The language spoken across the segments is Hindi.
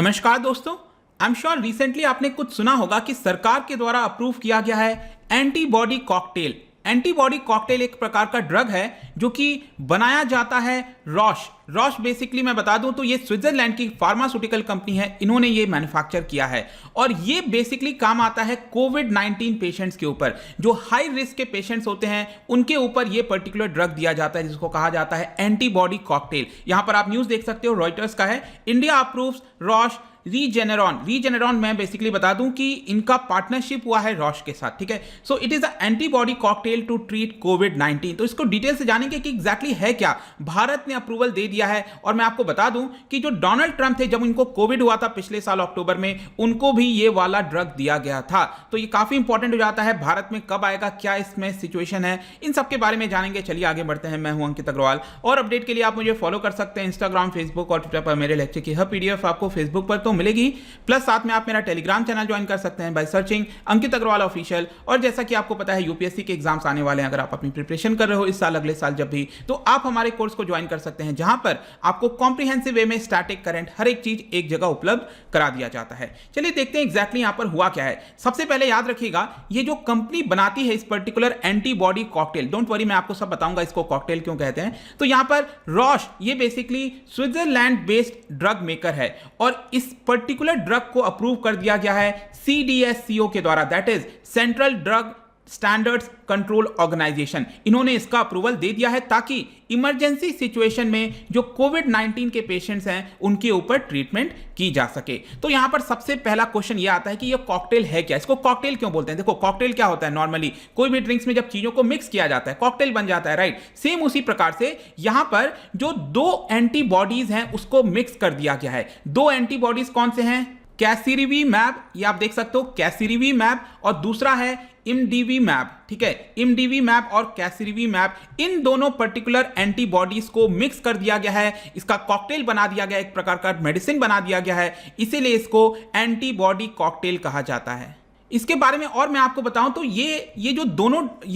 नमस्कार दोस्तों, आई एम श्योर रिसेंटली आपने कुछ सुना होगा कि सरकार के द्वारा अप्रूव किया गया है एंटीबॉडी कॉकटेल। एंटीबॉडी कॉकटेल एक प्रकार का ड्रग है जो कि बनाया जाता है रॉश बेसिकली मैं बता दूं तो ये स्विट्जरलैंड की फार्मास्यूटिकल कंपनी है, इन्होंने ये मैन्युफैक्चर किया है और ये बेसिकली काम आता है कोविड-19 पेशेंट्स के ऊपर। जो हाई रिस्क के पेशेंट्स होते हैं उनके ऊपर ये पर्टिकुलर ड्रग दिया जाता है जिसको कहा जाता है एंटीबॉडी कॉकटेल। यहां पर आप न्यूज देख सकते हो, रॉयटर्स का है, इंडिया अप्रूव्स रॉश रीजेनेरॉन मैं बेसिकली बता दूं कि इनका पार्टनरशिप हुआ है रॉश के साथ, ठीक है। So it is a antibody cocktail to treat कोविड-19। तो इसको डिटेल से जानेंगे कि एग्जैक्टली है क्या। भारत ने अप्रूवल दे दिया है और मैं आपको बता दूं कि जो डोनाल्ड ट्रंप थे जब उनको कोविड हुआ था पिछले साल अक्टूबर में, उनको भी ये वाला ड्रग दिया गया था। तो ये काफी इंपॉर्टेंट हो जाता है। भारत में कब आएगा, क्या इसमें सिचुएशन है, इन सब के बारे में जानेंगे। चलिए आगे बढ़ते हैं। मैं हूं अंकित अग्रवाल और अपडेट के लिए आप मुझे फॉलो कर सकते हैं इंस्टाग्राम, फेसबुक और ट्विटर पर। मेरे लेक्चर की हर पीडीएफ आपको फेसबुक पर तो मिलेगी, प्लस साथ में आप मेरा टेलीग्राम चैनल ज्वाइन कर सकते हैं by searching Ankit Agarwal official. और जैसा कि आपको पता है यूपीएससी के एग्जाम्स आने वाले हैं, अगर आप अपनी प्रिपरेशन कर रहे हो इस साल, अगले साल जब भी, तो आप हमारे कोर्स को ज्वाइन कर सकते हैं जहां पर आपको कॉम्प्रिहेंसिव वे में स्टैटिक, करंट, हर एक चीज एक जगह उपलब्ध करा दिया जाता है। चलिए देखते हैं एग्जैक्टली यहां पर हुआ क्या है। सबसे पहले याद रखिएगा, ये जो कंपनी बनाती है इस particular antibody cocktail, don't worry मैं आपको सब बताऊंगा इसको कॉकटेल क्यों कहते हैं। तो यहां पर रॉश ये basically Switzerland based drug maker है और इस पर्टिकुलर ड्रग को अप्रूव कर दिया गया है CDSCO के द्वारा, that is central drug standards control organisation. इन्होंने इसका अप्रूवल दे दिया है ताकि इमरजेंसी सिचुएशन में जो कोविड-19 के पेशेंट्स हैं उनके ऊपर ट्रीटमेंट की जा सके। तो यहां पर सबसे पहला क्वेश्चन यह आता है कि ये कॉकटेल है क्या, इसको कॉकटेल क्यों बोलते हैं। देखो कॉकटेल क्या होता है, नॉर्मली कोई भी ड्रिंक्स में जब चीजों को मिक्स किया जाता है कॉकटेल बन जाता है, राइट। सेम उसी प्रकार से यहां पर जो दो एंटीबॉडीज हैं उसको मिक्स कर दिया गया है। दो एंटीबॉडीज कौन से हैं, कैसिरिवीमैब, ये आप देख सकते हो कैसिरिवीमैब, और दूसरा है इमडीवीमैब, ठीक है। इमडीवीमैब और कैसिरिवीमैब, इन दोनों पर्टिकुलर एंटीबॉडीज को मिक्स कर दिया गया है, इसका कॉकटेल बना दिया गया, एक प्रकार का मेडिसिन बना दिया गया है, इसीलिए इसको एंटीबॉडी कॉकटेल कहा जाता है। इसके बारे में और मैं आपको बताऊं तो ये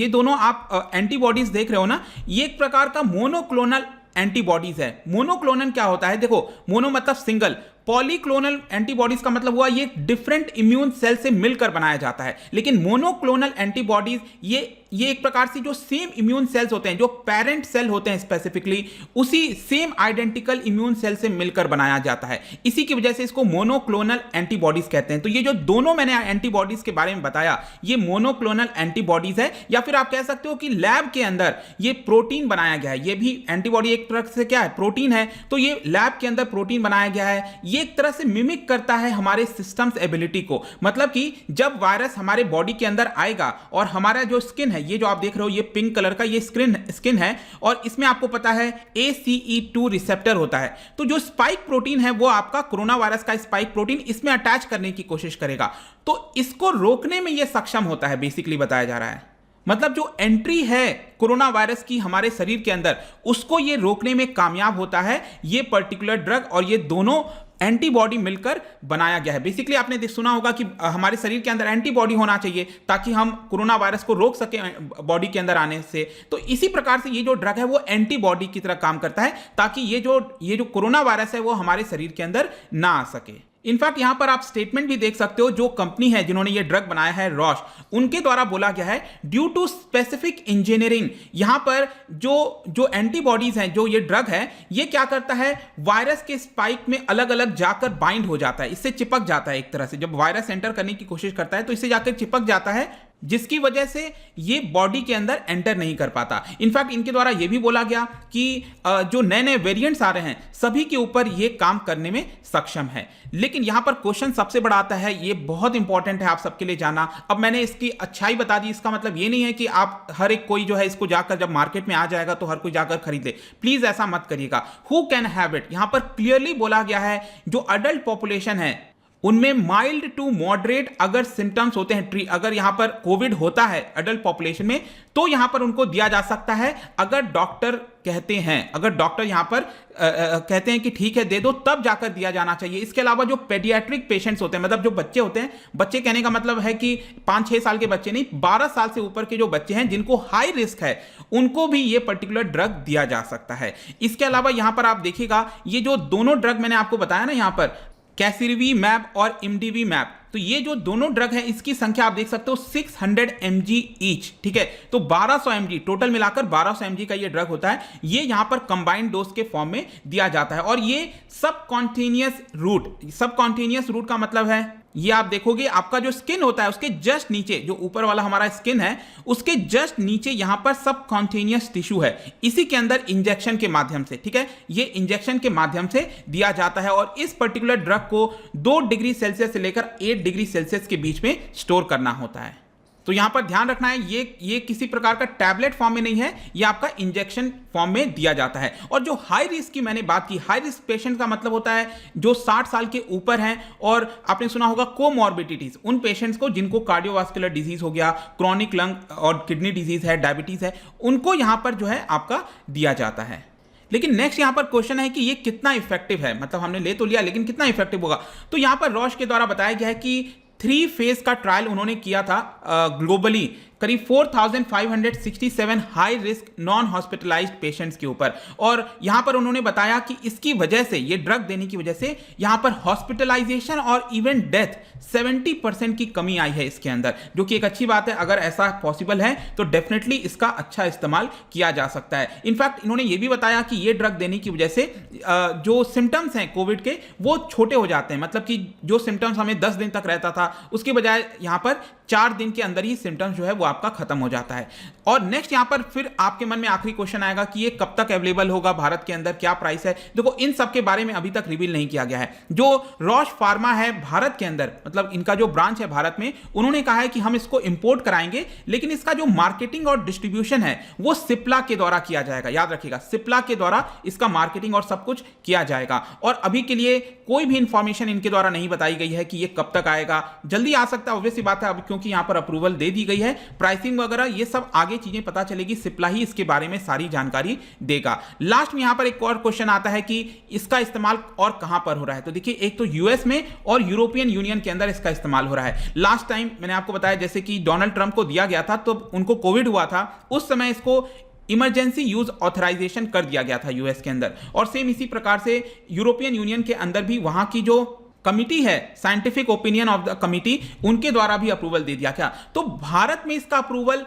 दोनों आप एंटीबॉडीज देख रहे हो ना, ये एक प्रकार का मोनोक्लोनल एंटीबॉडीज है। मोनोक्लोनल क्या होता है, देखो मोनो मतलब सिंगल, पॉलीक्लोनल एंटीबॉडीज का मतलब हुआ ये डिफरेंट इम्यून सेल से मिलकर बनाया जाता है, लेकिन मोनोक्लोनल एंटीबॉडीज ये एक प्रकार से जो सेम इम्यून सेल्स होते हैं, जो पेरेंट सेल होते हैं स्पेसिफिकली, उसी सेम आइडेंटिकल इम्यून सेल से मिलकर बनाया जाता है। इसी की वजह से इसको मोनोक्लोनल एंटीबॉडीज कहते हैं। तो ये जो दोनों मैंने एंटीबॉडीज के बारे में बताया, ये मोनोक्लोनल एंटीबॉडीज है, या फिर आप कह सकते हो कि लैब के अंदर ये प्रोटीन बनाया गया है। ये भी एंटीबॉडी एक तरह से क्या है, प्रोटीन है। तो ये लैब के अंदर प्रोटीन बनाया गया है, ये एक तरह से मिमिक करता है हमारे सिस्टम्स एबिलिटी को। मतलब कि जब वायरस हमारे बॉडी के अंदर आएगा और हमारा जो स्किन है, ये जो आप देख रहे हो ये पिंक कलर का ये स्किन है, और इसमें आपको पता है ACE2 रिसेप्टर होता है। तो जो स्पाइक प्रोटीन है वो आपका कोरोना वायरस का स्पाइक प्रोटीन इसमें अटैच करने की कोशिश करेगा, तो इसको रोकने में ये सक्षम होता है, बेसिकली बताया जा रहा है। मतलब जो एंट्री है कोरोना वायरस की हमारे शरीर के अंदर, उसको ये रोकने में कामयाब होता है ये पर्टिकुलर ड्रग, और ये दोनों एंटीबॉडी मिलकर बनाया गया है। बेसिकली आपने सुना होगा कि हमारे शरीर के अंदर एंटीबॉडी होना चाहिए ताकि हम कोरोना वायरस को रोक सकें बॉडी के अंदर आने से। तो इसी प्रकार से ये जो ड्रग है वो एंटीबॉडी की तरह काम करता है ताकि ये जो कोरोना वायरस है वो हमारे शरीर के अंदर ना आ सके। इनफैक्ट यहां पर आप स्टेटमेंट भी देख सकते हो, जो कंपनी है जिन्होंने ये ड्रग बनाया है रॉश, उनके द्वारा बोला गया है ड्यू टू स्पेसिफिक इंजीनियरिंग, यहां पर जो एंटीबॉडीज हैं, जो ये ड्रग है, ये क्या करता है, वायरस के स्पाइक में अलग अलग जाकर बाइंड हो जाता है, इससे चिपक जाता है। एक तरह से जब वायरस एंटर करने की कोशिश करता है तो इससे जाकर चिपक जाता है, जिसकी वजह से ये बॉडी के अंदर एंटर नहीं कर पाता। इनफैक्ट इनके द्वारा ये भी बोला गया कि जो नए नए वेरिएंट्स आ रहे हैं सभी के ऊपर ये काम करने में सक्षम है। लेकिन यहां पर क्वेश्चन सबसे बड़ा आता है, ये बहुत इंपॉर्टेंट है आप सबके लिए जाना। अब मैंने इसकी अच्छाई बता दी, इसका मतलब ये नहीं है कि आप हर एक कोई जो है इसको जाकर जब मार्केट में आ जाएगा तो हर कोई जाकर खरीद ले, प्लीज ऐसा मत करिएगा। हु कैन हैव इट, यहां पर क्लियरली बोला गया है जो अडल्ट पॉपुलेशन है उनमें माइल्ड टू मॉडरेट अगर सिम्टम्स होते हैं, अगर यहां पर कोविड होता है अडल्ट पॉपुलेशन में, तो यहां पर उनको दिया जा सकता है। अगर डॉक्टर कहते हैं, अगर डॉक्टर यहां पर कहते हैं कि ठीक है दे दो, तब जाकर दिया जाना चाहिए। इसके अलावा जो पेडियाट्रिक पेशेंट्स होते हैं, मतलब जो बच्चे होते हैं, बच्चे कहने का मतलब है कि 5-6 साल के बच्चे नहीं, 12 साल से ऊपर के जो बच्चे हैं जिनको हाई रिस्क है, उनको भी ये पर्टिकुलर ड्रग दिया जा सकता है। इसके अलावा यहां पर आप देखिएगा, ये जो दोनों ड्रग मैंने आपको बताया ना, यहां पर कैसिरवीमैब और इमडेवीमैब, तो ये जो दोनों ड्रग है इसकी संख्या आप देख सकते हो 600 mg ईच, ठीक है। तो 1200 mg टोटल मिलाकर 1200 mg का ये ड्रग होता है। ये यहां पर कंबाइंड डोज के फॉर्म में दिया जाता है और ये सब कॉन्टिन्यूस रूट का मतलब है ये आप देखोगे आपका जो स्किन होता है उसके जस्ट नीचे, जो ऊपर वाला हमारा स्किन है उसके जस्ट नीचे यहां पर सब कॉन्टिन्यूस टिश्यू है, इसी के अंदर इंजेक्शन के माध्यम से, ठीक है, ये इंजेक्शन के माध्यम से दिया जाता है और इस पर्टिकुलर ड्रग को 2 डिग्री सेल्सियस से लेकर 8 डिग्री सेल्सियस के बीच में स्टोर करना होता है। तो यहां पर ध्यान रखना है ये किसी प्रकार का टैबलेट फॉर्म में नहीं है, ये आपका इंजेक्शन फॉर्म में दिया जाता है। और जो हाई रिस्क की मैंने बात की, हाई रिस्क पेशेंट का मतलब होता है जो 60 साल के ऊपर हैं और आपने सुना होगा कोमॉर्बिडिटीज, उन पेशेंट्स को जिनको कार्डियोवास्कुलर डिजीज हो गया, क्रॉनिक लंग और किडनी डिजीज है, डायबिटीज है, उनको यहां पर जो है आपका दिया जाता है। लेकिन नेक्स्ट यहां पर क्वेश्चन है कि ये कितना इफेक्टिव है, मतलब हमने ले तो लिया लेकिन कितना इफेक्टिव होगा। तो यहां पर रॉश के द्वारा बताया गया है कि 3 फेज का ट्रायल उन्होंने किया था ग्लोबली, करीब 4567 high risk non hospitalised patients के ऊपर, और यहां पर उन्होंने बताया कि इसकी वजह से, ये ड्रग देने की वजह से यहां पर हॉस्पिटलाइजेशन और इवन डेथ 70% की कमी आई है इसके अंदर, जो कि एक अच्छी बात है। अगर ऐसा पॉसिबल है तो डेफिनेटली इसका अच्छा इस्तेमाल किया जा सकता है। इनफैक्ट इन्होंने ये भी बताया कि ये ड्रग देने की वजह से जो सिम्टम्स हैं कोविड के वो छोटे हो जाते हैं, मतलब कि जो सिम्टम्स हमें 10 दिन तक रहता था उसके बजाय यहां पर 4 दिन के अंदर ही सिम्टम्स जो है वो आपका खत्म हो जाता है। और नेक्स्ट यहां पर फिर आपके मन में आखिरी क्वेश्चन आएगा कि ये कब तक अवेलेबल होगा भारत के अंदर, क्या प्राइस है। देखो इन सब के बारे में अभी तक रिवील नहीं किया गया है। जो रॉश फार्मा है भारत के अंदर, मतलब इनका जो ब्रांच है भारत में, उन्होंने कहा है कि हम इसको इंपोर्ट कराएंगे, लेकिन इसका जो मार्केटिंग और डिस्ट्रीब्यूशन है वो सिप्ला के द्वारा किया जाएगा। याद रखिएगा, सिप्ला के द्वारा इसका मार्केटिंग और सब कुछ किया जाएगा। और अभी के लिए कोई भी इंफॉर्मेशन इनके द्वारा नहीं बताई गई है कि ये कब तक आएगा। जल्दी आ सकता है, ऑब्वियस सी बात है, अब क्योंकि यहां पर अप्रूवल दे दी गई है। प्राइसिंग वगैरह ये सब आगे चीजें पता चलेगी, सिप्ला ही इसके बारे में सारी जानकारी देगा। लास्ट में यहां पर एक और क्वेश्चन आता है कि इसका इस्तेमाल और कहां पर हो रहा है। तो देखिए, एक तो यूएस में और यूरोपियन यूनियन के अंदर इसका इस्तेमाल हो रहा है। लास्ट टाइम मैंने आपको बताया जैसे कि डोनाल्ड ट्रंप को दिया गया था, तो उनको कोविड हुआ था, उस समय इसको इमरजेंसी यूज ऑथराइजेशन कर दिया गया था यूएस के अंदर। और सेम इसी प्रकार से यूरोपियन यूनियन के अंदर भी वहां की जो कमिटी है, scientific opinion of the committee, उनके द्वारा भी अप्रूवल दे दिया गया। तो भारत में इसका अप्रूवल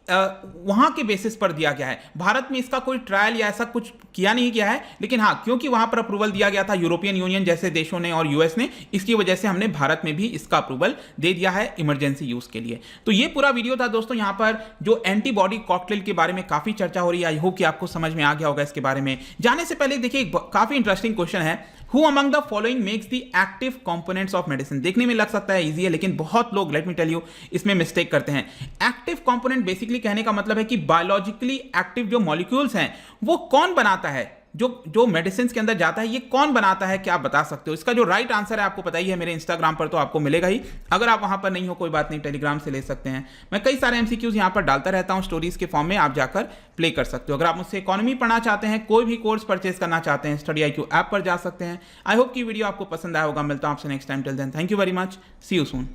वहां के बेसिस पर दिया गया है। भारत में इसका कोई ट्रायल या ऐसा कुछ किया नहीं गया है, लेकिन हाँ, क्योंकि वहां पर अप्रूवल दिया गया था यूरोपियन यूनियन जैसे देशों ने और यूएस ने, इसकी वजह से हमने भारत में भी इसका अप्रूवल दे दिया है इमरजेंसी यूज के लिए। तो ये पूरा वीडियो था दोस्तों। यहां पर जो एंटीबॉडी कॉकटेल के बारे में काफी चर्चा हो रही है, आई होप कि आपको समझ में आ गया होगा। इसके बारे में जाने से पहले देखिए, काफी इंटरेस्टिंग क्वेश्चन है, Who among the following makes the active components of medicine? देखने में लग सकता है इजी है, लेकिन बहुत लोग, लेट मी टेल यू, इसमें मिस्टेक करते हैं। एक्टिव कंपोनेंट बेसिकली कहने का मतलब है कि बायोलॉजिकली एक्टिव जो मॉलिक्यूल्स हैं वो कौन बनाता है, जो मेडिसिन के अंदर जाता है, ये कौन बनाता है, क्या आप बता सकते हो? इसका जो राइट आंसर है आपको पता ही है, मेरे इंस्टाग्राम पर तो आपको मिलेगा ही। अगर आप वहां पर नहीं हो कोई बात नहीं, टेलीग्राम से ले सकते हैं। मैं कई सारे एमसीक्यूज यहां पर डालता रहता हूं स्टोरीज के फॉर्म में, आप जाकर प्ले कर सकते हो। अगर आप मुझसे इकोनॉमी पढ़ना चाहते हैं, कोई भी कोर्स परचेज करना चाहते हैं, स्टडी IQ ऐप पर जा सकते हैं। आई होप कि वीडियो आपको पसंद आया होगा। मिलता हूं आपसे next time. Till then, thank you very much, see you soon.